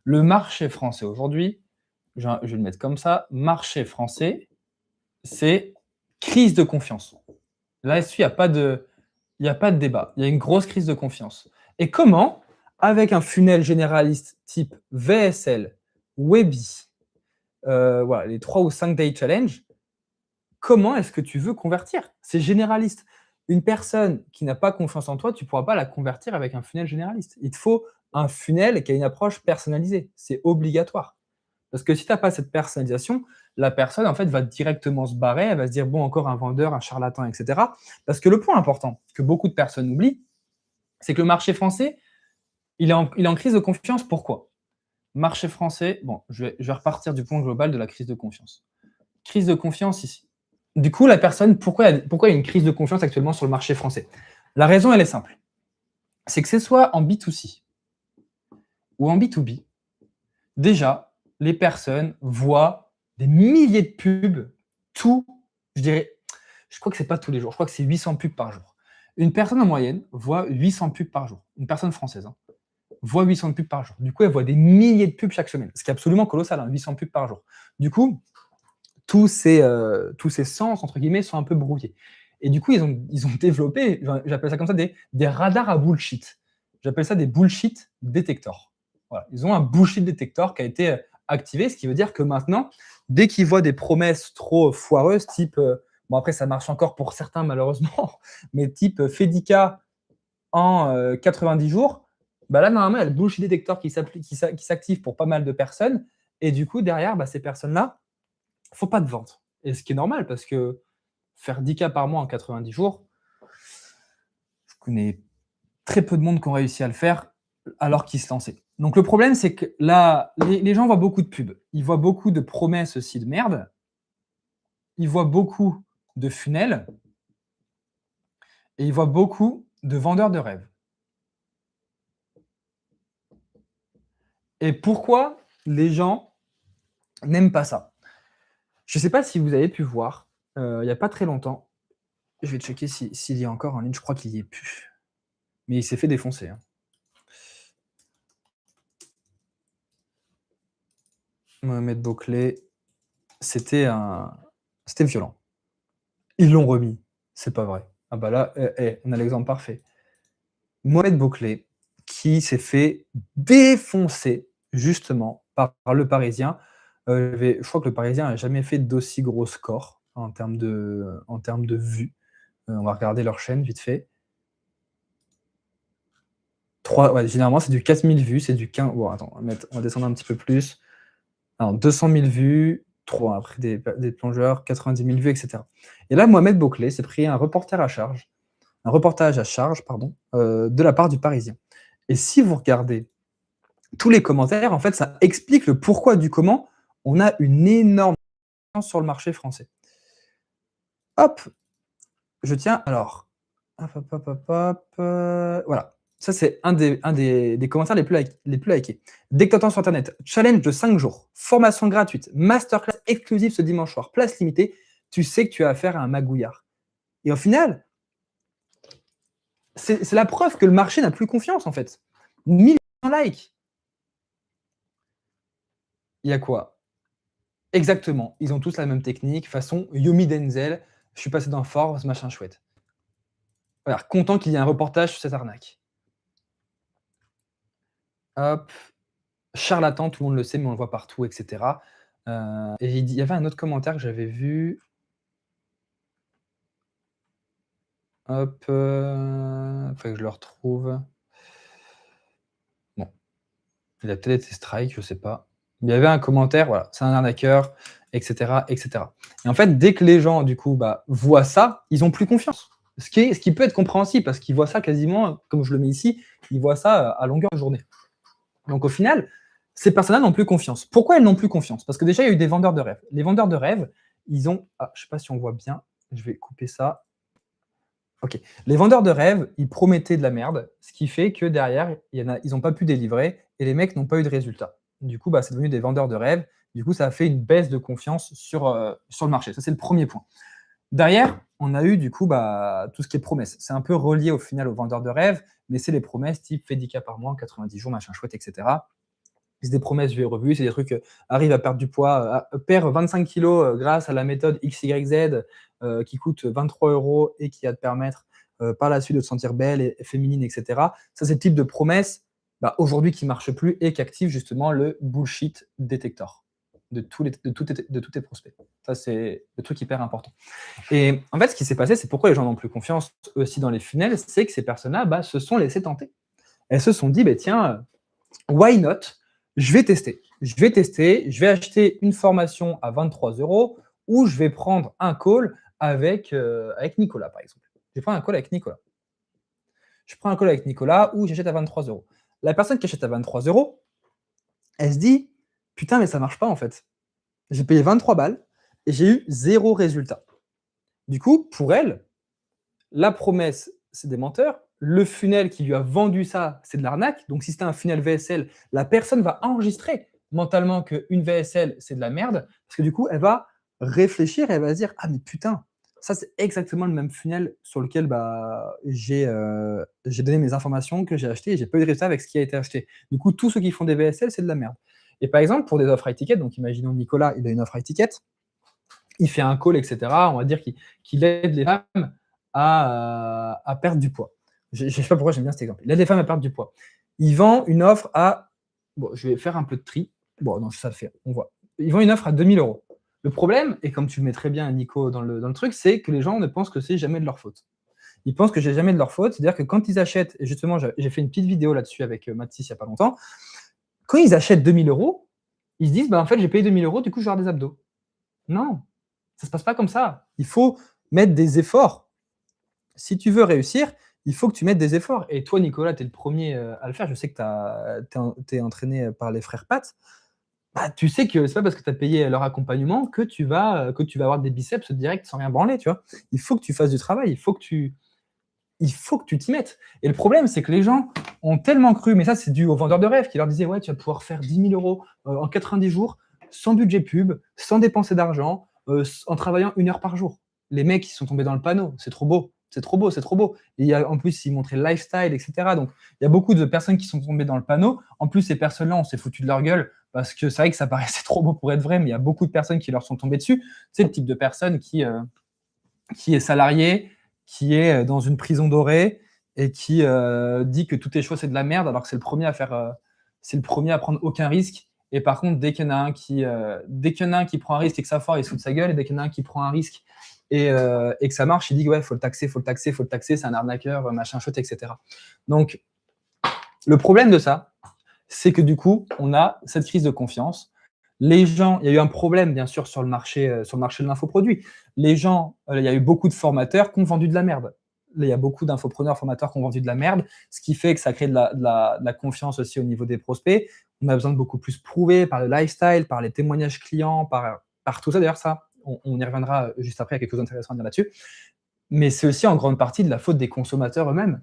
Le marché français aujourd'hui, je vais le mettre comme ça, marché français, c'est crise de confiance. Là-dessus, il y a pas de débat. Il y a une grosse crise de confiance. Et comment? Avec un funnel généraliste type VSL, Webi, voilà, les 3 ou 5 day challenge, comment est-ce que tu veux convertir? C'est généraliste. Une personne qui n'a pas confiance en toi, tu ne pourras pas la convertir avec un funnel généraliste. Il te faut un funnel qui a une approche personnalisée. C'est obligatoire. Parce que si tu n'as pas cette personnalisation, la personne, en fait, va directement se barrer, elle va se dire, bon, encore un vendeur, un charlatan, etc. Parce que le point important que beaucoup de personnes oublient, c'est que le marché français, il est en crise de confiance. Pourquoi? Marché français, bon, je vais repartir du point global de la crise de confiance. Crise de confiance ici. Du coup, la personne, pourquoi il y a une crise de confiance actuellement sur le marché français? La raison, elle est simple. C'est que c'est soit en B2C ou en B2B, déjà, les personnes voient des milliers de pubs, je dirais, je crois que c'est pas tous les jours, je crois que c'est 800 pubs par jour. Une personne en moyenne voit 800 pubs par jour. Une personne française voit 800 pubs par jour. Du coup, elle voit des milliers de pubs chaque semaine, ce qui est absolument colossal, 800 pubs par jour. Du coup, tous ces sens, entre guillemets, sont un peu brouillés. Et du coup, ils ont développé, j'appelle ça comme ça, des radars à bullshit. J'appelle ça des bullshit detectors. Voilà. Ils ont un bullshit detector qui a été activé, ce qui veut dire que maintenant, dès qu'ils voient des promesses trop foireuses, type, bon après ça marche encore pour certains malheureusement, mais type Fedica en 90 jours, bah là normalement il y a le bullshit detector qui s'active pour pas mal de personnes, et du coup derrière, bah, ces personnes-là, faut pas de vente. Et ce qui est normal parce que faire 10 cas par mois en 90 jours, je connais très peu de monde qui ont réussi à le faire alors qu'ils se lançaient. Donc le problème, c'est que là, les gens voient beaucoup de pubs. Ils voient beaucoup de promesses aussi de merde. Ils voient beaucoup de funnels. Et ils voient beaucoup de vendeurs de rêves. Et pourquoi les gens n'aiment pas ça? Je ne sais pas si vous avez pu voir, il n'y a pas très longtemps, je vais checker s'il y a encore en ligne, je crois qu'il y est plus. Mais il s'est fait défoncer. Hein. Mohamed Bouclé, c'était violent. Ils l'ont remis, c'est pas vrai. Ah bah là, on a l'exemple parfait. Mohamed Bouclé, qui s'est fait défoncer justement par le Parisien. Je crois que le Parisien n'a jamais fait d'aussi gros score en termes de vues. On va regarder leur chaîne vite fait. Généralement, c'est du 4000 vues, c'est du 15. Bon, attends, on va descendre un petit peu plus. Alors, 200 000 vues, après des plongeurs, 90 000 vues, etc. Et là, Mohamed Bouclé s'est pris un reportage à charge, de la part du Parisien. Et si vous regardez tous les commentaires, en fait, ça explique le pourquoi du comment on a une énorme chance sur le marché français. Hop, je tiens, alors, voilà. Ça, c'est un des commentaires les plus likés. Dès que tu entends sur Internet, challenge de 5 jours, formation gratuite, masterclass exclusive ce dimanche soir, place limitée, tu sais que tu as affaire à un magouillard. Et au final, c'est la preuve que le marché n'a plus confiance, en fait. 1000 likes. Il y a quoi? Exactement. Ils ont tous la même technique, façon Yomi Denzel, je suis passé dans Forbes, machin chouette. Voilà, content qu'il y ait un reportage sur cette arnaque. Hop, charlatan, tout le monde le sait, mais on le voit partout, etc. Et il y avait un autre commentaire que j'avais vu. Hop, faut que je le retrouve. Bon, il a peut-être été strike, je sais pas. Il y avait un commentaire, voilà, c'est un arnaqueur, etc., etc. Et en fait, dès que les gens, du coup, voient ça, ils ont plus confiance. Ce qui peut être compréhensible, parce qu'ils voient ça quasiment, comme je le mets ici, ils voient ça à longueur de journée. Donc au final, ces personnes-là n'ont plus confiance. Pourquoi elles n'ont plus confiance? Parce que déjà, il y a eu des vendeurs de rêves. Les vendeurs de rêves, ils ont... Ah, je ne sais pas si on voit bien, je vais couper ça. Ok. Les vendeurs de rêves, ils promettaient de la merde, ce qui fait que derrière, ils n'ont pas pu délivrer et les mecs n'ont pas eu de résultat. Du coup, c'est devenu des vendeurs de rêves. Du coup, ça a fait une baisse de confiance sur le marché. Ça, c'est le premier point. Derrière, on a eu du coup tout ce qui est promesses. C'est un peu relié au final aux vendeurs de rêves, mais c'est les promesses type fait 10 cas par mois, 90 jours, machin chouette, etc. C'est des promesses vues et revues, c'est des trucs, arrive à perdre du poids, perd 25 kilos grâce à la méthode XYZ, qui coûte 23 € et qui va te permettre, par la suite de te sentir belle et féminine et cetera. Ça, c'est le type de promesse, aujourd'hui qui marche plus et qui active justement le bullshit detector de tous tes prospects. Ça, c'est le truc hyper important. Et en fait, ce qui s'est passé, c'est pourquoi les gens n'ont plus confiance aussi dans les funnels, c'est que ces personnes-là, se sont laissées tenter. Elles se sont dit: «Tiens, why not? Je vais tester. Je vais acheter une formation à 23 € ou je vais prendre un call avec Nicolas, par exemple. Je vais prendre un call avec Nicolas. Je prends un call avec Nicolas ou j'achète à 23 €. La personne qui achète à 23 €, elle se dit: «Putain, mais ça marche pas en fait. J'ai payé 23 balles et j'ai eu 0 résultat». Du coup, pour elle, la promesse, c'est des menteurs. Le funnel qui lui a vendu ça, c'est de l'arnaque. Donc, si c'était un funnel VSL, la personne va enregistrer mentalement qu'une VSL, c'est de la merde. Parce que du coup, elle va réfléchir et elle va se dire: «Ah, mais putain, ça, c'est exactement le même funnel sur lequel j'ai donné mes informations, que j'ai acheté et j'ai pas eu de résultat avec ce qui a été acheté. Du coup, tous ceux qui font des VSL, c'est de la merde». Et par exemple, pour des offres high ticket, donc imaginons Nicolas, il a une offre high ticket, il fait un call, etc. On va dire qu'il aide les femmes à perdre du poids. Je ne sais pas pourquoi j'aime bien cet exemple. Il aide les femmes à perdre du poids. Il vend une offre à. Bon, je vais faire un peu de tri. Bon, non, ça le fait, on voit. Il vend une offre à 2 000 €. Le problème, et comme tu le mets très bien, Nico, dans le truc, c'est que les gens ne pensent que c'est jamais de leur faute. Ils pensent que c'est jamais de leur faute. C'est-à-dire que quand ils achètent, et justement, j'ai fait une petite vidéo là-dessus avec Mathis il n'y a pas longtemps, quand ils achètent 2 000 €, ils se disent, en fait, j'ai payé 2 000 €, du coup, je vais avoir des abdos. Non, ça se passe pas comme ça. Il faut mettre des efforts. Si tu veux réussir, il faut que tu mettes des efforts. Et toi, Nicolas, tu es le premier à le faire. Je sais que tu es entraîné par les frères Pat. Tu sais que c'est pas parce que tu as payé leur accompagnement que tu vas avoir des biceps direct sans rien branler, tu vois. Il faut que tu fasses du travail, il faut que tu t'y mettes. Et le problème, c'est que les gens ont tellement cru, mais ça, c'est dû aux vendeurs de rêves qui leur disaient: ouais, tu vas pouvoir faire 10 000 € en 90 jours, sans budget pub, sans dépenser d'argent, en travaillant 1 heure par jour. Les mecs, ils sont tombés dans le panneau. C'est trop beau. C'est trop beau, c'est trop beau. Et en plus, ils montraient le lifestyle, etc. Donc, il y a beaucoup de personnes qui sont tombées dans le panneau. En plus, ces personnes-là, on s'est foutu de leur gueule parce que c'est vrai que ça paraissait trop beau pour être vrai, mais il y a beaucoup de personnes qui leur sont tombées dessus. C'est le type de personne qui est salarié, qui est dans une prison dorée et qui dit que tout est chaud, c'est de la merde, alors que c'est le premier à prendre aucun risque. Et par contre, dès qu'il y en a un qui prend un risque et que ça foire, il se fout de sa gueule. Et dès qu'il y en a un qui prend un risque et que ça marche, il dit ouais, faut le taxer, c'est un arnaqueur, machin chouette, etc. Donc, le problème de ça, c'est que du coup, on a cette crise de confiance. Les gens, il y a eu un problème, bien sûr, sur le marché de l'infoproduit. Les gens, il y a eu beaucoup de formateurs qui ont vendu de la merde. Là, il y a beaucoup d'infopreneurs, formateurs qui ont vendu de la merde, ce qui fait que ça crée de la confiance aussi au niveau des prospects. On a besoin de beaucoup plus prouver par le lifestyle, par les témoignages clients, par tout ça. D'ailleurs, ça, on y reviendra juste après, il y a quelque chose d'intéressant à dire là-dessus. Mais c'est aussi en grande partie de la faute des consommateurs eux-mêmes.